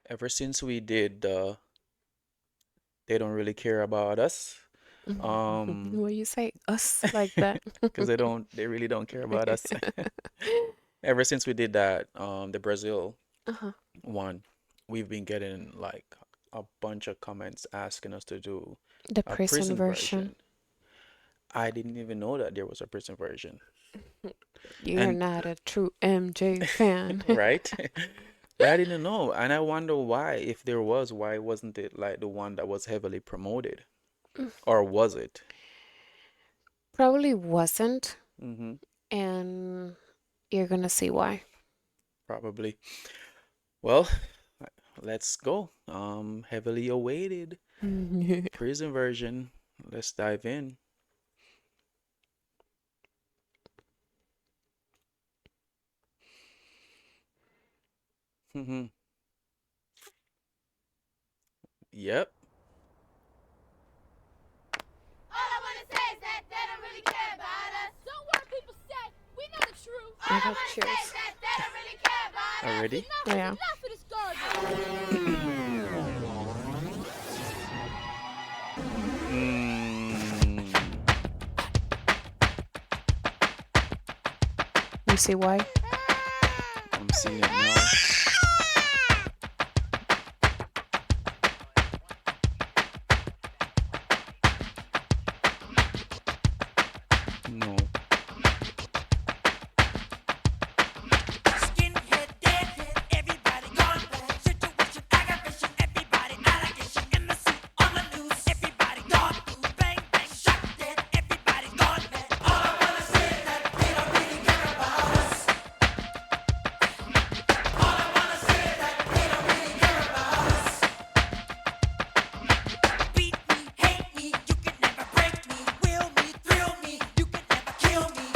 Ever since we did They Don't Really Care About Us, um, Will you say us like that? because they really don't care about us. Ever since we did that, the Brazil Uh-huh. one, we've been getting like a bunch of comments asking us to do The a prison prison version. version. I didn't even know that there was a prison version. You're And not a true MJ fan. right? But I didn't know, and I wonder why, if there was, why wasn't it like the one that was heavily promoted? Or was it? Probably wasn't, Hmm. and you're gonna see why. Probably. Well, let's go. Heavily awaited prison version. Let's dive in. Hmm. Yep. All I wanna say is that they don't really care about us. Don't worry, people say. We know the truth. All I I got wanna say is chills. that they don't really care about us. Already? Yeah. Enough of this garbage. Mm, You see why? I'm seeing it now. No. Skinhead, deadhead, everybody gone bad. Situation, aggravation, everybody allegation. In the suit, on the news, everybody gone blue. Bang, bang, shot dead, everybody gone mad. All I wanna say is that they don't really care about us. All I wanna say is that they don't really care about us. Beat me, hate me, you can never break me. Will me, thrill me, you can never kill me.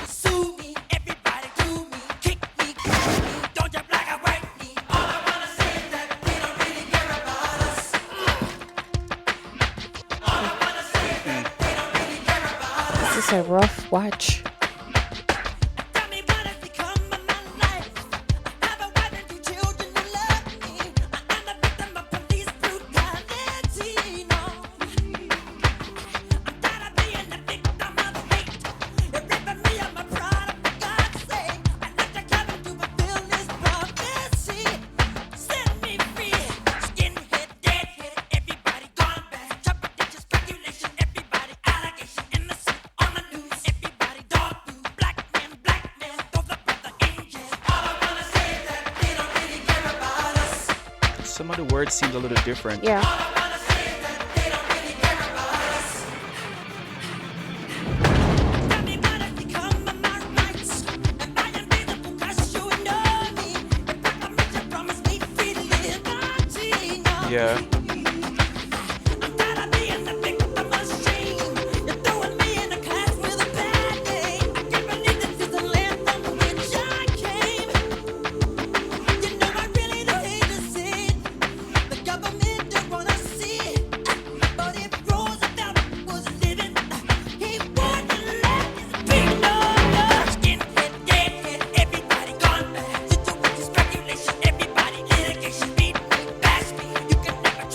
Sue me, everybody do me. Kick me, push me, don't you black or white me. All I wanna say is that they don't really care about us. All I wanna say is that Mm. they don't really care about us. This is a rough watch. Tell me what has become of my life. I have a wife and two children who love me. I am the victim of police brutality. No, I'm tired of being the victim of hate. You're ripping me of my pride, for God's sake. I look to Kevin to fulfill this prophecy. Set me free. Skinhead, deadhead, everybody gone bad. Trepidation, speculation, everybody allegation. Innocent on the news, everybody dog food. Black man, throw the brother in jail. All I wanna say is that they don't really care about us. Some of the words seemed a little different. Yeah. All I wanna say is that they don't really care about us. Tell me what has become of my rights. Am I invisible 'cause you know me? If proclamation promised me liberty, no. Yeah. I'm tired of being the victim of shame. You're throwing me in a class with a bad name. I can't believe this is the land from which I came. You know I really don't hate to see it. The government don't wanna see it. But if Roosevelt was living, he wouldn't let his people know. Skinhead, deadhead, everybody gone bad. Situation, speculation, everybody litigation. Beat me, bash me, you can never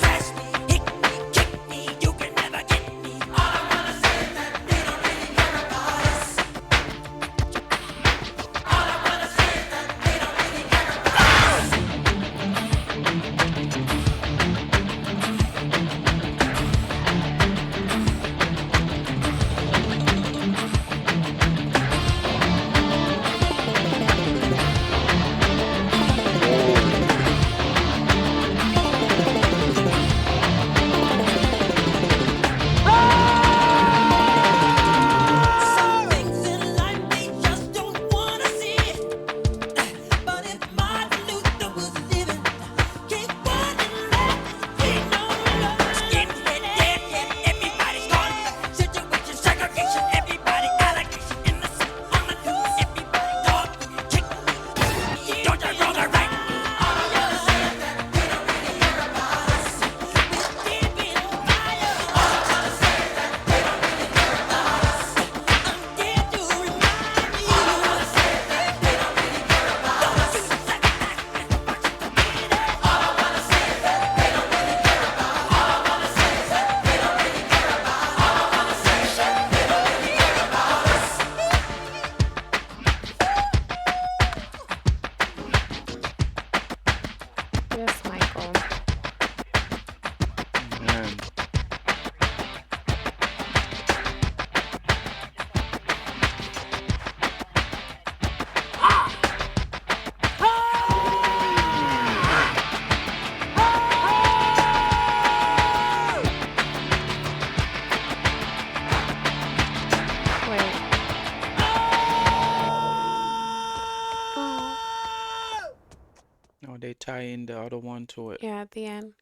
tie in the other one to it. Yeah, at the end.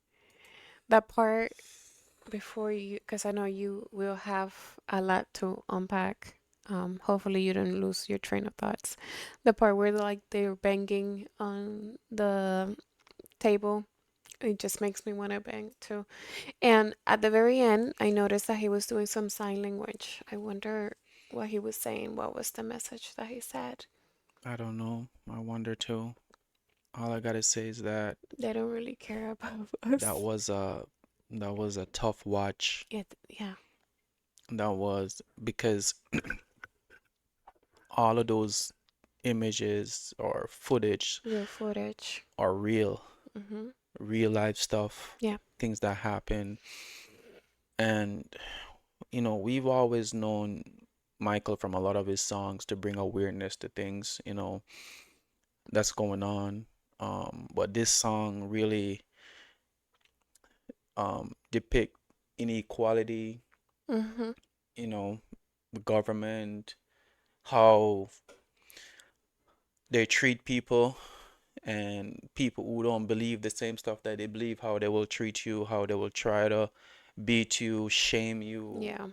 That part before you, because I know you will have a lot to unpack. Hopefully you don't lose your train of thoughts. The part where like they're banging on the table, it just makes me want to bang too. And at the very end, I noticed that he was doing some sign language. I wonder what he was saying. What was the message that he said? I don't know. I wonder too. All I gotta say is that They don't really care about that us. was a that was a tough watch. Yeah, That was because all of those images or footage real footage. are real, Mm-hmm. real life stuff, Yeah, things that happen. And, we've always known Michael from a lot of his songs to bring awareness to things, that's going on. But this song really depict inequality, mm-hmm. you know, the government, how they treat people, and people who don't believe the same stuff that they believe, how they will treat you, how they will try to beat you, shame you, Yeah,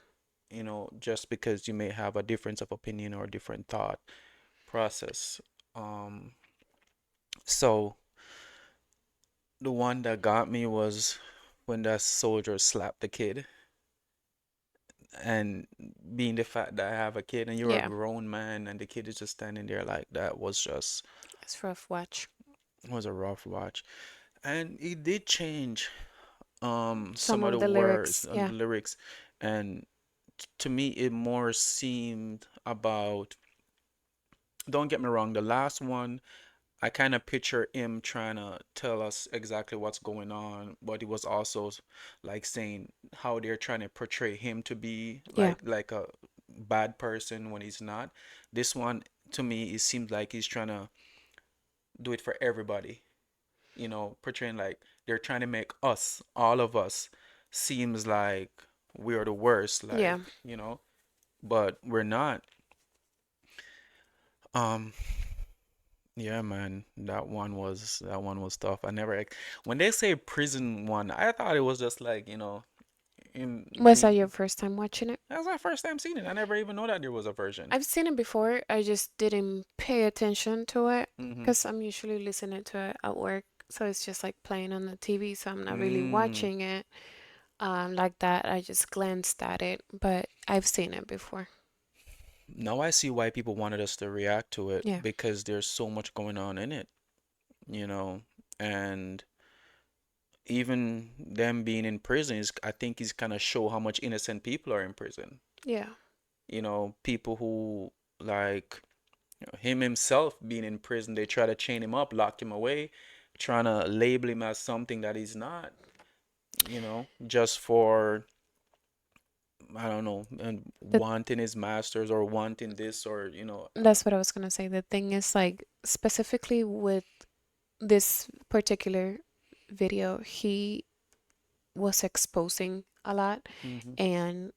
just because you may have a difference of opinion or a different thought process. Um, so the one that got me was when that soldier slapped the kid, and being the fact that I have a kid and you're a yeah. grown man and the kid is just standing there like that was just It's rough watch. was a rough watch. And it did change Some some of of the the words lyrics, and yeah, the lyrics, and to me it more seemed about, don't get me wrong, the last one I kind of picture him trying to tell us exactly what's going on, but it was also like saying how they're trying to portray him to be yeah, like a bad person when he's not. This one, to me, it seems like he's trying to do it for everybody, portraying like they're trying to make us, all of us, seems like we're the worst, yeah. but we're not. Um, Yeah, man, that one was tough. When they say prison one, I thought it was just like, in Was that being your first time watching it? that was my first time seeing it. I never even know that there was a version. I've seen it before. I just didn't pay attention to it Mm-hmm. because I'm usually listening to it at work. So it's just like playing on the TV. So I'm not really Mm. watching it like that. I just glanced at it, but I've seen it before. Now I see why people wanted us to react to it Yeah, because there's so much going on in it, you know, and even them being in prison is, I think, is kind of show how much innocent people are in prison. yeah. People who like him himself being in prison, they try to chain him up, lock him away, trying to label him as something that he's not, just for, I don't know, and The, wanting his masters or wanting this or, that's what I was gonna say. The thing is, like, specifically with this particular video, he was exposing a lot, hmm and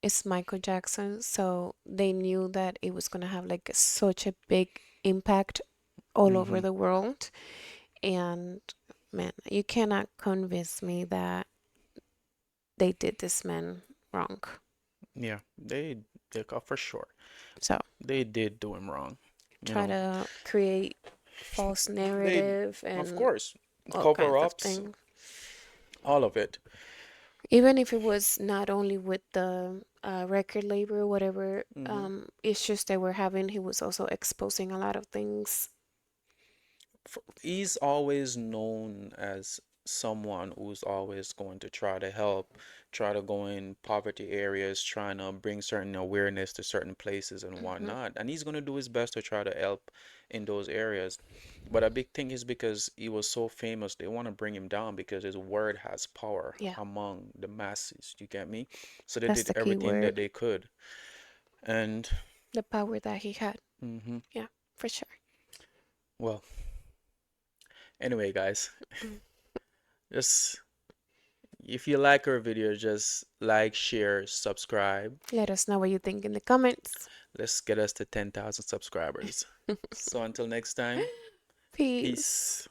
it's Michael Jackson, so they knew that it was gonna have like such a big impact all over hmm the world. And man, you cannot convince me that they did this man wrong. yeah, they got for sure. So They did do him wrong, you try know. to create false They, narrative of and course, all cover kinds of ups, things. all of it. Even if it was not only with the record label or whatever hmm issues they were having, he was also exposing a lot of things. He's always known as someone who's always going to try to help, try to go in poverty areas, trying to bring certain awareness to certain places and Hmm. whatnot. And he's going to do his best to try to help in those areas. But a big thing is because he was so famous, they want to bring him down because his word has power Yeah, among the masses. You get me? So they that's did the key everything that word, they could. And, the power that he had. hmm Yeah, for sure. well, anyway, guys, Mm. just if you like our video, just like, share, subscribe. Let us know what you think in the comments. Let's get us to 10,000 subscribers. So until next time, Peace. peace.